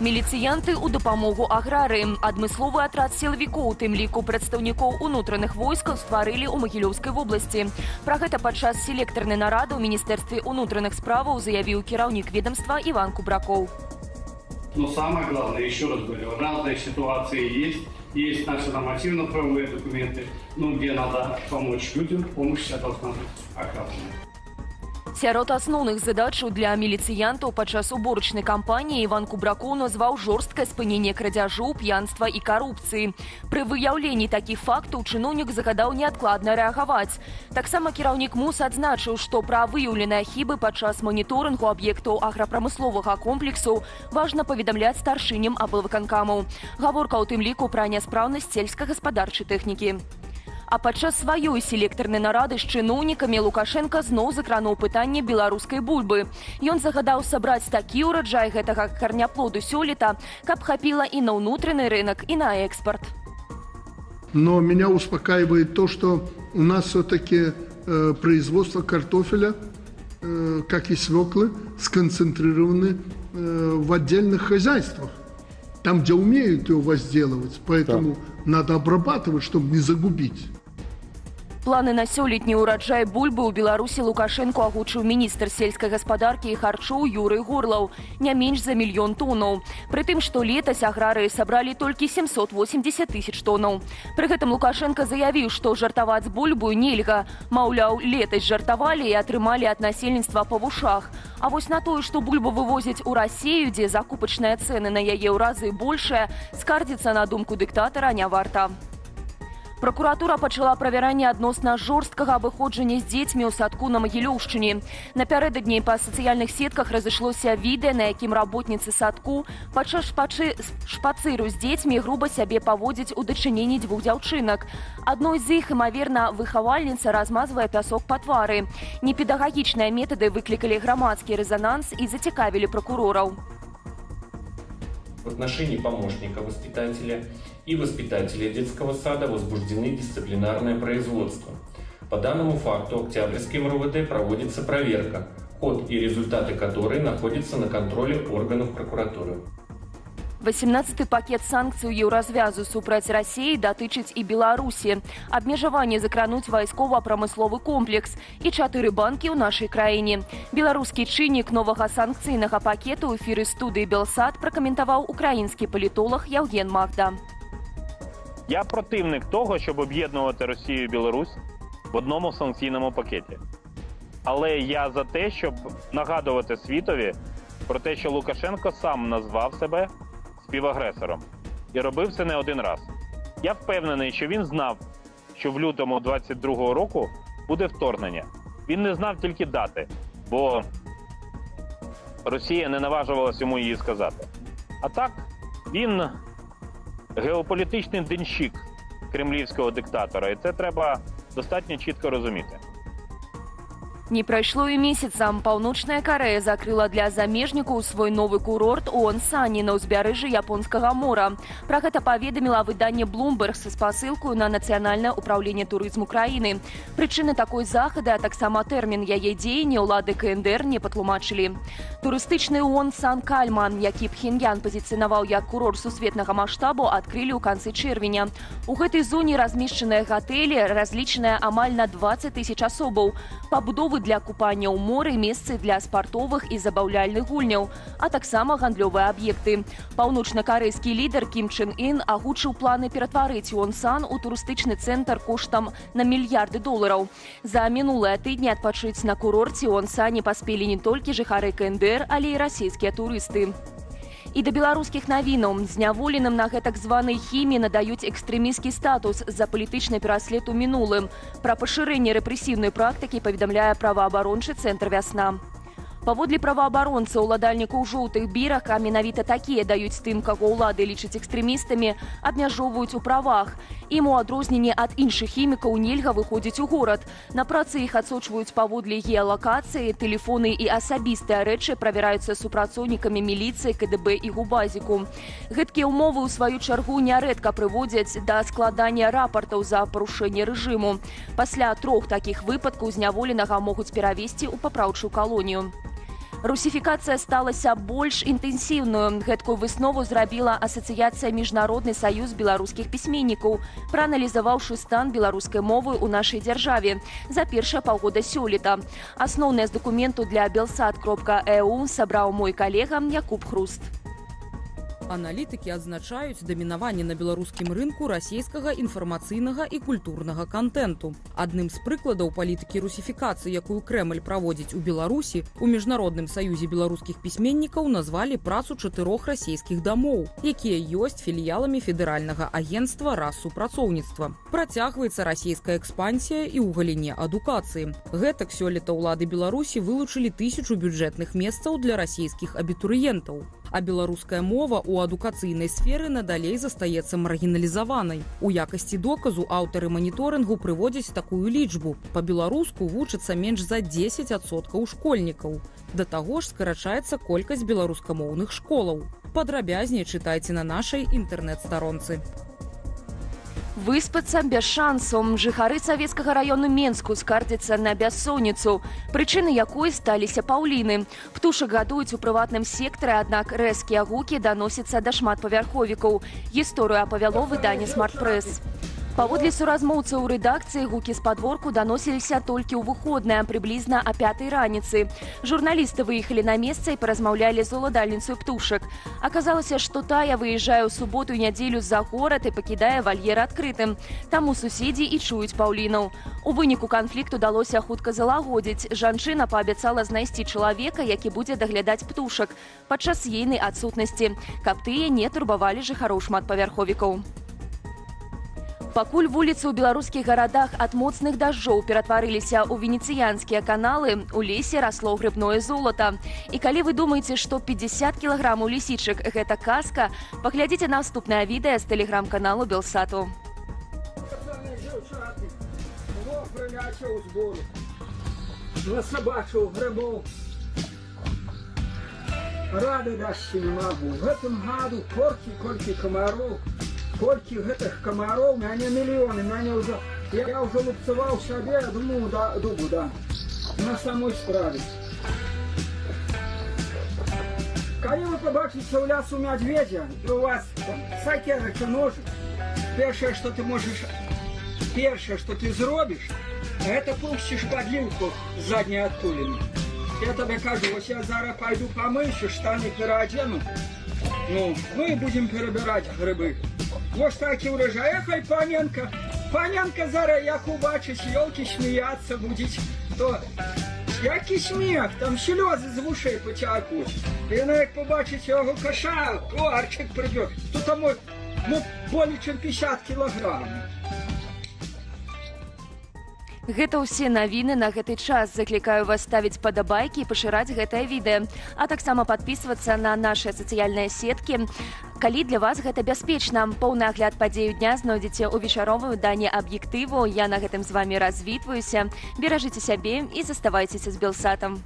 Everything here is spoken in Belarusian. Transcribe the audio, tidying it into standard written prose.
Міліцыянты ў дапамогу аграрыям. Адмысловы атрад сілавікоў, у тым ліку прадстаўнікоў унутраных войскаў, стварылі ў Магілёўскай вобласці. Пра гэта падчас селектарнай нарады ў Міністэрстве унутраных справаў заявіў кіраўнік ведомства Иван Кубраков. Но самое главное, еще раз говорю, разные ситуации есть. Есть наши нормативно-правовые документы, где надо помочь людям, помощь вся должна быть оказана. Сярод асноўных задачаў для міліцыянтаў падчас уборачнай кампаніі Іван Кубракоў назваў жорсткае спыненне крадзяжу, п'янства і карупцыі. Пры выяўленні такіх фактаў чыноўнік загадаў неадкладна рэагаваць. Таксама кіраўнік МУС адзначыў, што пра выяўленыя хібы падчас маніторынгу аб'ектаў аграпрамысловага комплексу важна паведамляць старшыням аблвыканкамаў. Гаворка ў тым ліку пра няспраўнасць сельскагаспадарчай тэхнікі. А падчас сваёй селектарнай нарады з чыноўнікамі Лукашенко зноў закрануў пытанне беларускай бульбы. Ён загадаў сабраць такі ўраджай гэтага карняплоду сёлета, каб хапіла і на ўнутраны рынок, і на экспорт. Но меня успокаивает то, что у нас все-таки производство картофеля, как и свеклы, сконцентрированы в отдельных хозяйствах. Там, где умеют его возделывать, поэтому надо обрабатывать, чтобы не загубить. Планы на сёлетні ўраджай бульбы ў Беларусі Лукашенко агучыў міністр сельскай гаспадаркі і харчоў Юрый Горлаў, не менш за 1 000 000 тоннаў. Пры тым, што летась аграрыі сабралі толькі 780 000 тоннаў. Пры гэтым Лукашенко заявіў, што жартаваць з бульбою нельга. Маўляў, летась жартавалі і атрымалі ад насельніцтва па вушах. А вось на тое, што бульбу вывозяць у Расію, дзе закупачныя цэны на яе ў разы большыя, скардзіцца на думку дыктатара не варта. Прокуратура пачала правяранне адносна жорсткага абыходжання з дзецьмі ў садку на Магілёўшчыне. Напярэдадні па сацыяльных сетках разышлося відэа, на якім работніцы садку падчас шпацыру з дзецьмі груба сябе паводзяць у дачыненні 2 дзяўчынак. Адной з іх, імаверна, выхавальніца размазвае пясок па твары. Непедагагічныя метады выклікалі грамадскі рэзананс і зацікавілі прокурораў. В отношении помощника воспитателя и воспитателя детского сада возбуждены дисциплинарное производство. По данному факту Октябрьским РУВД проводится проверка, ход и результаты которой находятся на контроле органов прокуратуры. 18-й пакет санкцый у еўразвязу супраць Расіі датычыць і Беларусі. Абмежаванне закрануць вайскова-прамысловы комплекс і 4 банкі ў нашай краіне. Беларускі чыннік новага санкцыйнага пакету ў эфіры студыі «Белсат» пракаментаваў украінскі палітолог Євген Магда. Я противник того, щоб об'єднувати Росію і Білорусь в одному санкційному пакеті. Але я за те, щоб нагадувати світові про те, що Лукашенко сам назвав себе співагресором. І робив це не один раз. Я впевнений, що він знав, що в лютому 22-го року буде вторгнення. Він не знав тільки дати, бо Росія не наважувалась йому її сказати. А так, він геополітичний денщик кремлівського диктатора, і це треба достатньо чітко розуміти. Не прайшло і месяцам. Паўночная Карэя закрыла для замежнікаў свой новы курорт у Онсане на ўзбярэжжы Японскага мора. Пра гэта паведаміла выданне Bloomberg са спасылкаю на Нацыянальнае ўпраўленне турызму краіны. Прычыны такой захады, а таксама тэрмін яе дзеяння ўлады КНДР не патлумачылі. Турыстычны Онсан Кальман, які Пхеньян пазіцыянаваў як курорт сусветнага маштабу, адкрылі ў канцы чэрвеня. У гэтай зоне размешчаныя гатэлі, разлічаныя амаль на 20 000 асобаў. Пабудовы для купання ў моры, месцы для спартовых і забаўляльных гульняў, а таксама гандлёвыя аб'екты. Паўночна-карэйскі лідар Кім Чен Ін агучыў планы ператварыць Онсан у турыстычны цэнтр коштам на мільярды долараў. За мінулыя тыдні адпачыць на курорце ў Онсане паспелі не толькі жыхары КНДР, але і расійскія турысты. І да беларускіх навінаў. Зняволеным на гэтак званай хіміі надаюць экстрэмісцкі статус за палітычны пераслед у мінулым. Пра пашырэнне рэпрэсіўнай практыкі паведамляе праваабарончы цэнтр «Вясна». Паводле праваабаронцаў, уладальнікаў жоўтых бірак, а менавіта такія даюць тым, каго ўлады лічаць экстрэмістамі, абмяжоўваюць у правах. Ім у адрозненне ад іншых хімікаў нельга выходзіць у горад. На працы іх адсочваюць паводле геалакацыі, тэлефоны і асабістыя рэчы правяраюцца супрацоўнікамі міліцыі, КДБ і губазіку. Гэткія ўмовы, у сваю чаргу, нярэдка прыводзяць да складання рапартаў за парушэнне рэжыму. Пасля 3 такіх выпадкаў зняволенага могуць перавесці ў папраўчую калонію. Русифікацыя сталася больш інтэнсіўную. Гэткую выснову зрабіла Асацыяцыя Міжнародны саюз беларускіх пісьменнікаў, прааналізаваўшы стан беларускай мовы ў нашай дзяржаве за першае паўгода сёлета. Асноўныя з дакументу для belsat.eu сабраў мой калега Якуб Хруст. Аналітыкі адзначаюць дамінаванне на беларускім рынку расійскага інфармацыйнага і культурнага кантэнту. Адным з прыкладаў палітыкі русіфікацыі, якую Крэмль праводзіць у Беларусі, у Міжнародным саюзе беларускіх пісьменнікаў назвалі працу 4 расійскіх дамоў, якія ёсць філіяламі федэральнага агенцтва рассупрацоўніцтва. Працягваецца расійская экспансія і ў галіне адукацыі. Гэтак сёлета ўлады Беларусі вылучылі 1000 бюджэтных месцаў для расійскіх абітурыентаў. А беларуская мова ў адукацыйнай сферы надалей застаецца маргіналізаванай. У якасці доказу аўтары маніторынгу прыводзяць такую лічбу. Па-беларуску вучыцца менш за 10% школьнікаў. Да таго ж скарачаецца колькасць беларускамоўных школаў. Падрабязней чытайце на нашай інтэрнэт-старонцы. Выспацца без шансу. Жыхары Савецкага раёну Менску скардзяцца на бяссонніцу, прычыны якой сталіся паўліны. Птушак гадуюць у прыватным сектары, аднак рэзкія гукі даносяцца да шматпавярховікаў. Гісторыю апавяло выданне «Смарт-прэс». Паводле суразмоўцаў у рэдакцыі, гукі з падворку даносіліся толькі ў выходныя, прыблізна о 5 раніцы. Журналісты выехалі на месца і паразмаўлялі з уладальніцай птушак. Аказалася, што тая выязджае ў суботу і нядзелю за горад і пакідае вальер адкрытым. Таму суседзі і чуюць паўлінаў. У выніку канфлікту удалося хутка залагодзіць. Жанчына паабяцала знайсці чалавека, які будзе даглядаць птушак падчас ейнай адсутнасці, каб тыя не турбавалі жыхароў шматпавярховікаў. Пакуль вуліцы ў беларускіх гарадах ад моцных дажджоў ператварыліся ў венецыянскія каналы, у лесе расло грыбное золата. І калі вы думаеце, што 50 кілаграмаў лісічак – гэта казка, паглядзіце наступнае відэа з тэлеграм-каналу Белсату. Насабачыў грыбоў. Рады дасці не магу. В гэтым году колькі камароў. Колькі гэтых камароў, мяне мільёны, мяне ўжо... Я ўжо лупцаваў сабе, думаю, дубу, да. На самой справе. Калі вы пабачыце ў лясу мядзведзя, і у вас сакера ці ножык, першае, што ты зробіш, гэта пусціш падліўку з задняй адтуліны. Я табе кажу, вось я зараз пайду памыюся, штаны пераадзену, ну і будзем перабіраць грыбы. Вось такі ўражай, хай паненка зараз, як убачыць, ёлкі смяяцца будзець, то які смех, там слёзы з вушэй пацякуць. Яна як пабачыць яго каша, арчык прыйдзе, то там болей чым 50 кілаграмаў. Гэта ўсе навіны на гэты час. Заклікаю вас ставіць падабайкі і пашыраць гэтае відэа, а таксама падпісвацца на нашы сацыяльныя сеткі. Калі для вас гэта бяспечна, поўны агляд падзею дня знойдзеце ў вечаровым выданні «Аб'ектыву». Я на гэтым з вамі развітваюся. Беражыце сябе і заставайцеся з Белсатам.